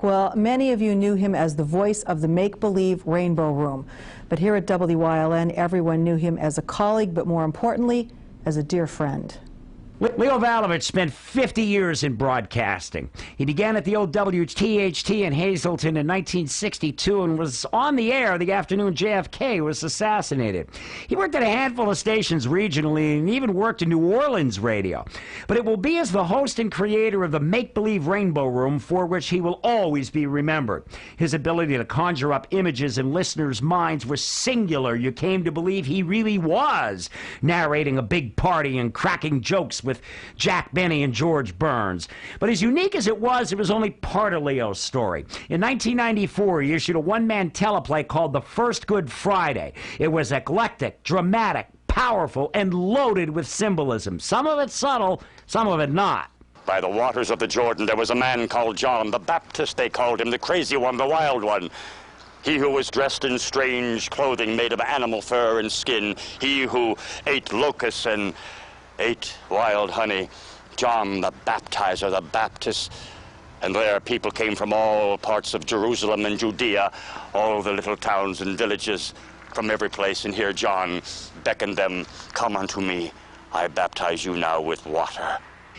Well, many of you knew him as the voice of the make-believe Rainbow Room. But here at WYLN, everyone knew him as a colleague, but more importantly, as a dear friend. Leo Valovich spent 50 years in broadcasting. He began at the old WTHT in Hazleton in 1962 and was on the air the afternoon JFK was assassinated. He worked at a handful of stations regionally and even worked in New Orleans radio. But it will be as the host and creator of the make-believe Rainbow Room for which he will always be remembered. His ability to conjure up images in listeners' minds was singular. You came to believe he really was narrating a big party and cracking jokes with Jack Benny and George Burns. But as unique as it was only part of Leo's story. In 1994, he issued a one-man teleplay called The First Good Friday. It was eclectic, dramatic, powerful, and loaded with symbolism. Some of it subtle, some of it not. By the waters of the Jordan, there was a man called John the Baptist, they called him, the crazy one, the wild one. He who was dressed in strange clothing made of animal fur and skin. He who ate locusts and ate wild honey. John the Baptizer, the Baptist. And there people came from all parts of Jerusalem and Judea, all the little towns and villages from every place. And here John beckoned them, "Come unto me, I baptize you now with water."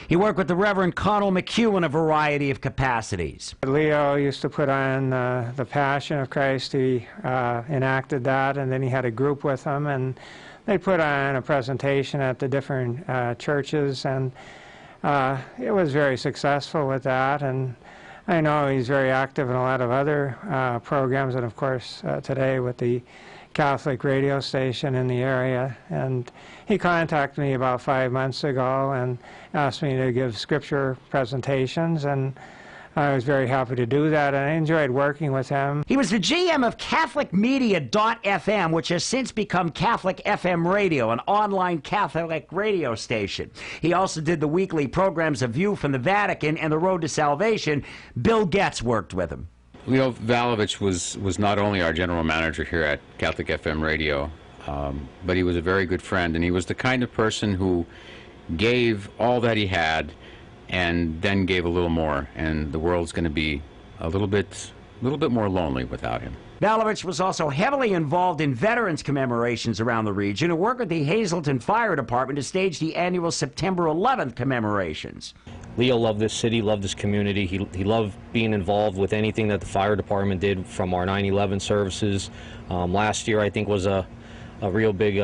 He worked with the Reverend Connell McHugh in a variety of capacities. Leo used to put on the Passion of Christ. He enacted that, and then he had a group with him, and they put on a presentation at the different churches, and it was very successful with that. And I know he's very active in a lot of other programs, and of course today with the Catholic radio station in the area. And he contacted me about 5 months ago and asked me to give scripture presentations, and I was very happy to do that, and I enjoyed working with him. He was the GM of CatholicMedia.fm, which has since become Catholic FM Radio, an online Catholic radio station. He also did the weekly programs A View from the Vatican and The Road to Salvation. Bill Getz worked with him. Leo Valovich was not only our general manager here at Catholic FM Radio, but he was a very good friend, and he was the kind of person who gave all that he had and then gave a little more, and the world's going to be a little bit more lonely without him. Valovich was also heavily involved in veterans commemorations around the region and worked with the Hazleton Fire Department to stage the annual September 11th commemorations. Leo loved this city, loved this community. He loved being involved with anything that the fire department did, from our 9/11 services. Last year, I think, was a real big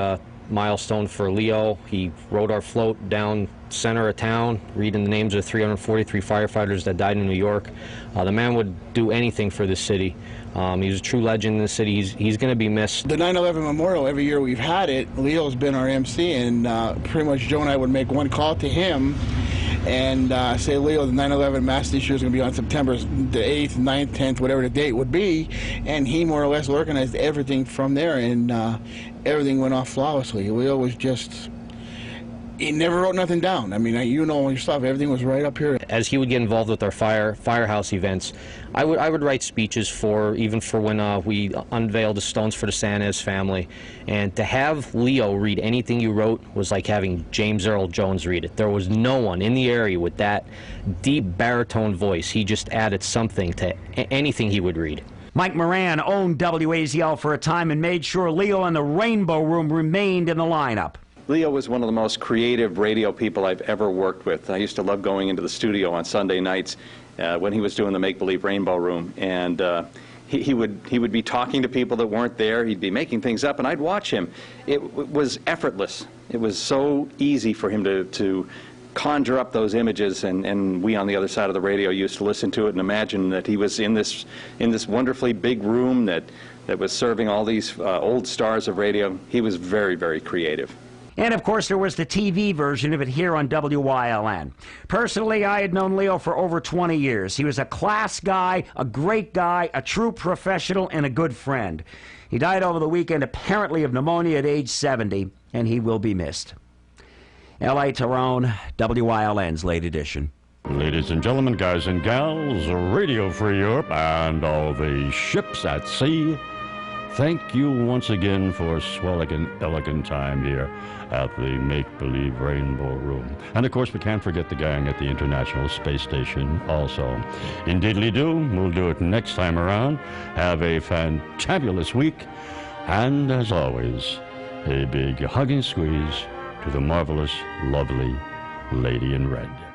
milestone for Leo. He rode our float down center of town, reading the names of 343 firefighters that died in New York. The man would do anything for this city. He's a true legend in the city. He's going to be missed. The 9/11 Memorial, every year we've had it, Leo's been our MC, and pretty much Joe and I would make one call to him and say, Leo, the 9/11 mass this year is going to be on September the 8th, 9th, 10th, whatever the date would be, and he more or less organized everything from there, and everything went off flawlessly. Leo was just... he never wrote nothing down. I mean, you know your stuff. Everything was right up here. As he would get involved with our firehouse events, I would write speeches even for when we unveiled the Stones for the Sanez family. And to have Leo read anything you wrote was like having James Earl Jones read it. There was no one in the area with that deep baritone voice. He just added something to anything he would read. Mike Moran owned WAZL for a time and made sure Leo and the Rainbow Room remained in the lineup. Leo was one of the most creative radio people I've ever worked with. I used to love going into the studio on Sunday nights when he was doing the Make-Believe Rainbow Room, and he would be talking to people that weren't there. He'd be making things up, and I'd watch him. It was effortless. It was so easy for him to conjure up those images, and we on the other side of the radio used to listen to it and imagine that he was in this wonderfully big room that was serving all these old stars of radio. He was very, very creative. And of course there was the TV version of it here on WYLN. Personally, I had known Leo for over 20 years. He was a class guy, a great guy, a true professional, and a good friend. He died over the weekend apparently of pneumonia at age 70, and he will be missed. L.A. Tyrone, WYLN's Late Edition. Ladies and gentlemen, guys and gals, Radio Free Europe and all the ships at sea, thank you once again for a swelling and elegant time here at the Make-Believe Rainbow Room. And of course, we can't forget the gang at the International Space Station also. Indeedly-do, we'll do it next time around. Have a fantabulous week. And as always, a big hug and squeeze to the marvelous, lovely Lady in Red.